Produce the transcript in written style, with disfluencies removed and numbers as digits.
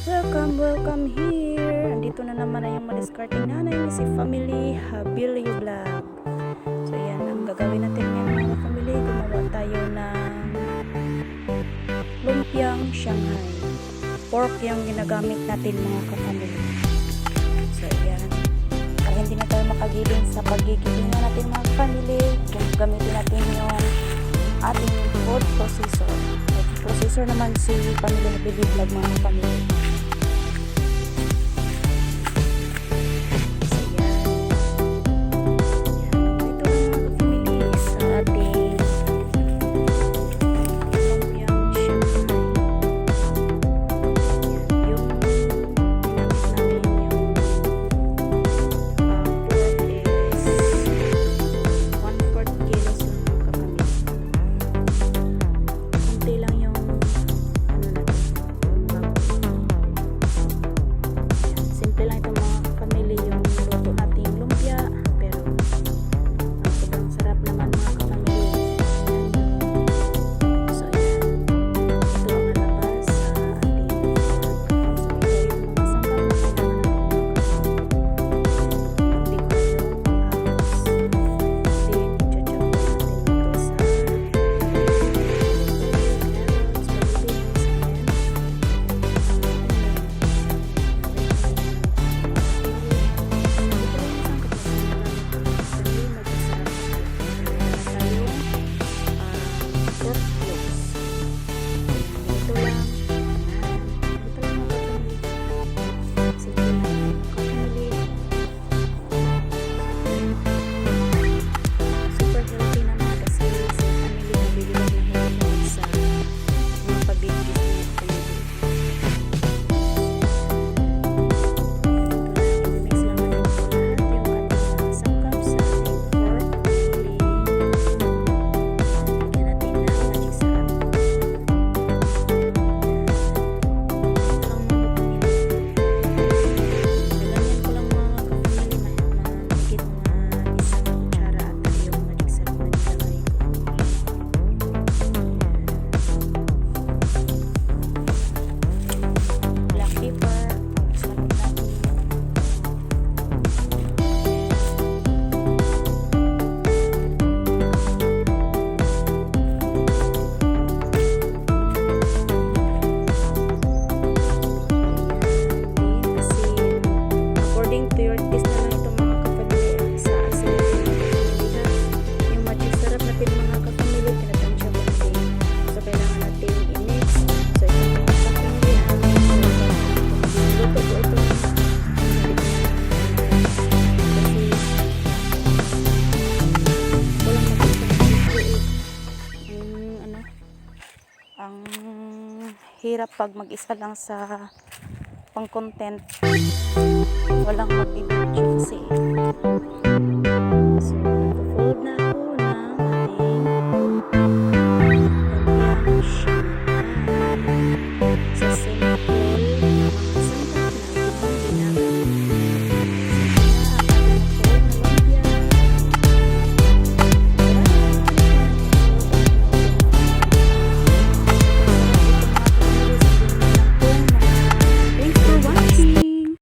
Welcome here. Andito na naman na yung madiscarding nanay ni si Family Habilio Vlog. So yan, ang gagawin natin ngayon mga family, gumawa tayo ng lumpiang Shanghai. Pork yung ginagamit natin mga ka-family. So yan, para hindi na tayo makagiling sa paggigilingan natin mga family, gamitin natin yung ating food processor. Food processor naman si Family Habilio Vlog mga family. Hirap pag mag-isa lang sa pang-content, walang magbibidyo kasi